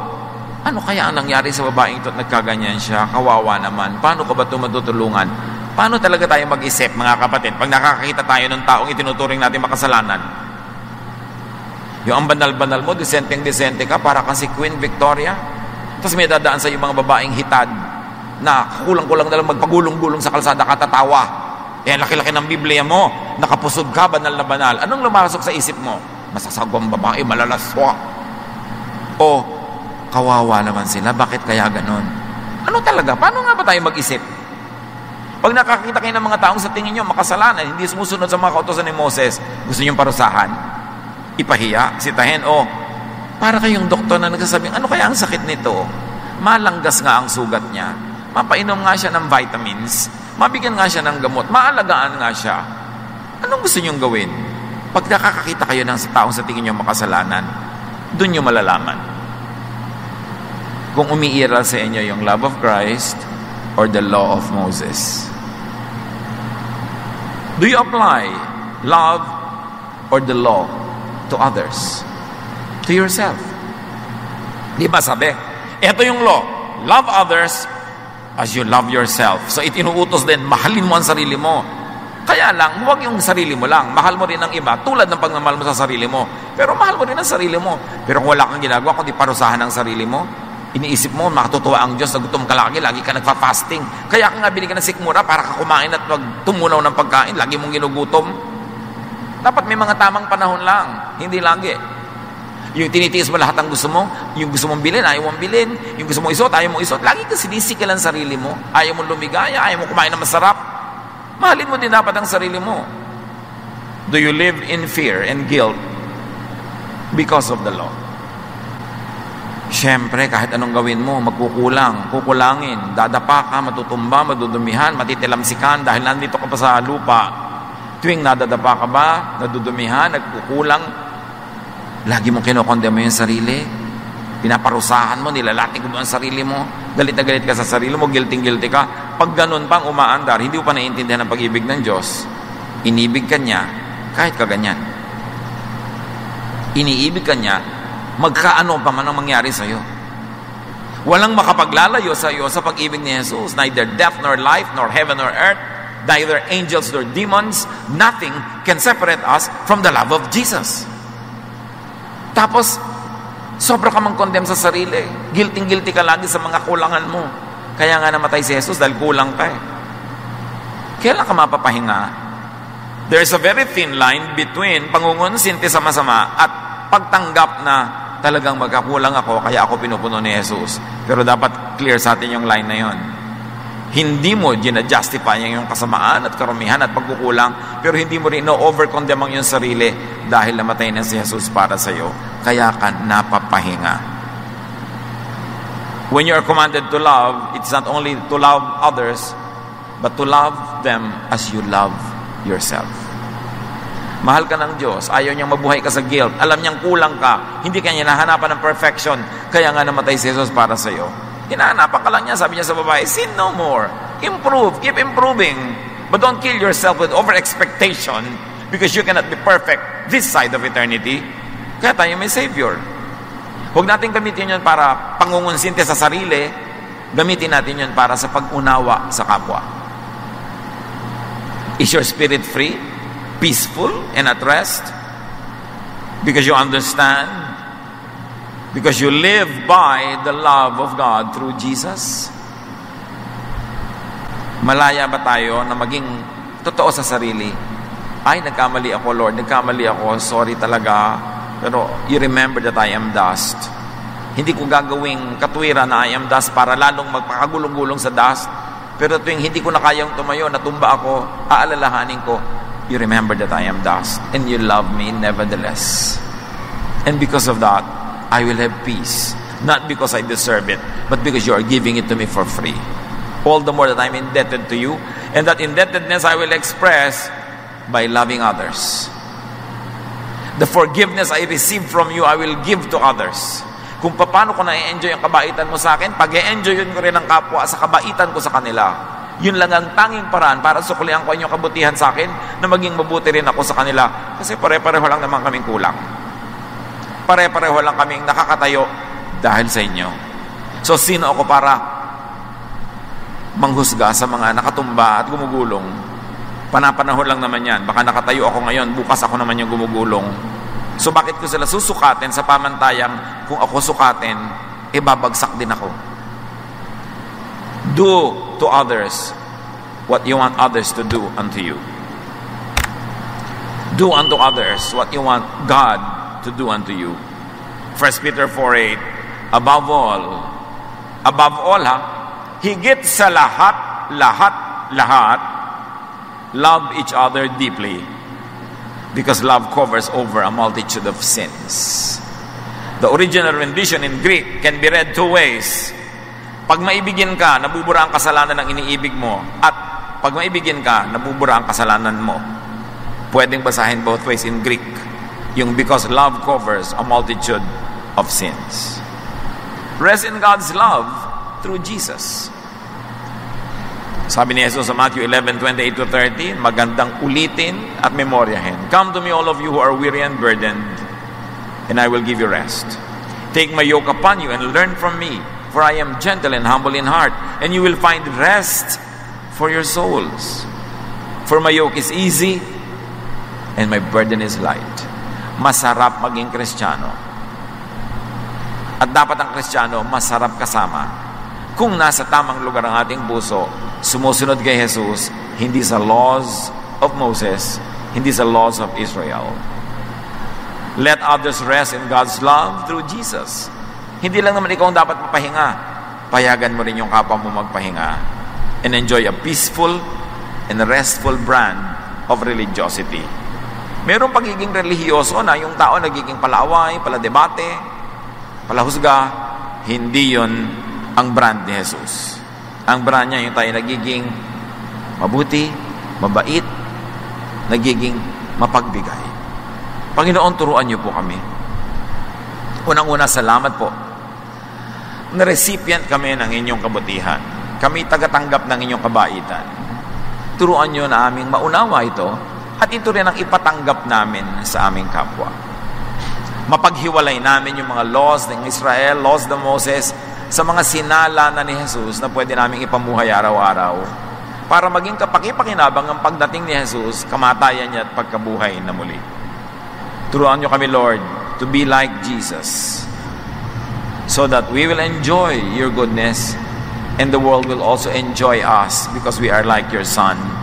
ano kaya ang nangyari sa babaeng ito at nagkaganyan siya? Kawawa naman. Paano ka ba ito matutulungan? Paano talaga tayo mag-isip, mga kapatid, pag nakakakita tayo ng taong itinuturing natin makasalanan? Yung ang banal-banal mo, disenteng-disente ka, para kang si Queen Victoria. Tapos may dadaan sa yung mga babaeng hitad na kulang-kulang na lang magpagulong-gulong sa kalsada, katatawa. Laki-laki ng Biblia mo, nakapusog ka, banal na banal. Anong lumasok sa isip mo? Masasagwang babae, malalaswa. O, kawawa naman sila, bakit kaya ganon? Ano talaga? Paano nga ba tayo mag-isip? Pag nakakita kayo ng mga taong sa tingin nyo makasalanan, hindi sumusunod sa mga kautosan ni Moses, gusto nyo parusahan, ipahiya, sitahin, o para kayong doktor na nagsasabing, ano kaya ang sakit nito? Malanggas nga ang sugat niya, mapainom nga siya ng vitamins, mabigyan nga siya ng gamot, maalagaan nga siya. Anong gusto nyong gawin? Pag nakakakita kayo ng taong sa tingin nyo makasalanan, doon nyo malalaman kung umiiral sa inyo yung love of Christ or the law of Moses. Do you apply love or the law to others? To yourself? Di ba sabi? Ito yung law. Love others as you love yourself. So itinuutos din, mahalin mo ang sarili mo. Kaya lang, huwag yung sarili mo lang. Mahal mo rin ang iba, tulad ng pagmamahal mo sa sarili mo. Pero mahal mo rin ang sarili mo. Pero kung wala kang ginagawa, kundi parusahan ang sarili mo, iniisip mo, makatutuwa ang Diyos, nagutom ka lagi ka nagfa-fasting. Kaya ka nga binigyan ng sikmura para ka kumain at wag tumunaw ng pagkain, lagi mong ginugutom. Dapat may mga tamang panahon lang, hindi lagi. Yung tinitiis mo lahat ang gusto mo, yung gusto mong bilhin, ayaw mong bilhin, yung gusto mong isuot, ayaw mong isuot. Lagi ka sinisikil ang sarili mo, ayaw mong lumigaya, ayaw mong kumain ng masarap. Mahalin mo din dapat ang sarili mo. Do you live in fear and guilt because of the law? Siyempre, kahit anong gawin mo, kukulangin, dadapa ka, matutumba, madudumihan, matitilamsikan dahil nandito ka pa sa lupa. Tuwing nadadapa ka ba, nadudumihan, nagkukulang, lagi mong kinokondem mo yung sarili, pinaparusahan mo, nilalating mo ang sarili mo, galit na galit ka sa sarili mo, guilty ka. Pag ganun pang umaandar, hindi mo pa naiintindihan ang pag-ibig ng Diyos. Inibig ka niya, kahit kaganyan. Iniibig ka niya, magkaano pa man ang mangyari sa iyo. Walang makapaglalayo sa iyo sa pag-ibig ni Jesus. Neither death nor life, nor heaven nor earth, neither angels nor demons, nothing can separate us from the love of Jesus. Tapos, sobra ka mang condemn sa sarili. Guilty ka lagi sa mga kulangan mo. Kaya nga namatay si Jesus dahil kulang ka eh. Kailan ka mapapahinga? There's a very thin line between pangungonsinti sa masama at pagtanggap na talagang magkakulang ako, kaya ako pinupuno ni Jesus. Pero dapat clear sa atin yung line na yon. Hindi mo ginajustify yung kasamaan at karumihan at pagkukulang, pero hindi mo rin no-overcondemn ang yung sarili dahil namatay na si Jesus para sa iyo. Kaya ka napapahinga. When you are commanded to love, it's not only to love others, but to love them as you love yourself. Mahal ka ng Diyos. Ayaw niyang mabuhay ka sa guilt. Alam niyang kulang ka. Hindi ka niya nahanapan ng perfection. Kaya nga namatay si Jesus para sa iyo. Hinahanapan ka lang niya. Sabi niya sa babae, sin no more. Improve. Keep improving. But don't kill yourself with over-expectation because you cannot be perfect this side of eternity. Kaya tayo may Savior. Huwag natin gamitin yun para pangungonsinti sa sarili. Gamitin natin yun para sa pag-unawa sa kapwa. Is your spirit free? Peaceful and at rest? Because you understand? Because you live by the love of God through Jesus? Malaya ba tayo na maging totoo sa sarili? Ay, nagkamali ako, Lord. Nagkamali ako. Sorry talaga. Pero you remember that I am dust. Hindi ko gagawing katwiran na I am dust para lalong magpakagulong-gulong sa dust. Pero tuwing hindi ko na kayang tumayo, natumba ako, aalalahanin ko, you remember that I am dust, and you love me nevertheless. And because of that, I will have peace. Not because I deserve it, but because you are giving it to me for free. All the more that I'm indebted to you, and that indebtedness I will express by loving others. The forgiveness I receive from you, I will give to others. Kung paano ko na-enjoy ang kabaitan mo sa akin, pag-e-enjoy ko rin ang kapwa sa kabaitan ko sa kanila. Yun lang ang tanging paraan para suklihan ko inyong kabutihan sa akin na maging mabuti rin ako sa kanila. Kasi pare-pareho lang naman kaming kulang. Pare-pareho lang kaming nakakatayo dahil sa inyo. So, sino ako para manghusga sa mga nakatumba at gumugulong? Panapanahon lang naman yan. Baka nakatayo ako ngayon, bukas ako naman yung gumugulong. So, bakit ko sila susukatin sa pamantayang kung ako sukatin, babagsak din ako? Do to others what you want others to do unto you. Do unto others what you want God to do unto you. 1 Peter 4:8, above all higit sa lahat, love each other deeply, because love covers over a multitude of sins. The original rendition in Greek can be read two ways. Pag maibigin ka, nabubura ang kasalanan ng iniibig mo. At pag maibigin ka, nabubura ang kasalanan mo. Pwedeng basahin both ways in Greek. Yung because love covers a multitude of sins. Rest in God's love through Jesus. Sabi ni Jesus sa Matthew 11:28-30, magandang ulitin at memoryahin. Come to me all of you who are weary and burdened, and I will give you rest. Take my yoke upon you and learn from me, for I am gentle and humble in heart, and you will find rest for your souls. For my yoke is easy, and my burden is light. Masarap maging Kristiyano. At dapat ang Kristiyano, masarap kasama. Kung nasa tamang lugar ang ating puso, sumusunod kay Jesus, hindi sa laws of Moses, hindi sa laws of Israel. Let others rest in God's love through Jesus. Hindi lang naman ikaw ang dapat mapahinga. Payagan mo rin yung kapwa mo magpahinga and enjoy a peaceful and restful brand of religiosity. Merong pagiging relihiyoso na yung tao nagiging palaaway, paladebate, palahusga. Hindi yon ang brand ni Jesus. Ang brand niya yung tayo nagiging mabuti, mabait, nagiging mapagbigay. Panginoon, turuan niyo po kami. Unang-una, salamat po na recipient kami ng inyong kabutihan. Kami tagatanggap ng inyong kabaitan. Turuan niyo na aming maunawa ito at ito rin ang ipatanggap namin sa aming kapwa. Mapaghiwalay namin yung mga laws ng Israel, laws ng Moses, sa mga sinala na ni Jesus na pwede namin ipamuhay araw-araw para maging kapaki-pakinabang ang pagdating ni Jesus, kamatayan niya at pagkabuhay na muli. Turuan niyo kami, Lord, to be like Jesus so that we will enjoy your goodness and the world will also enjoy us because we are like your Son.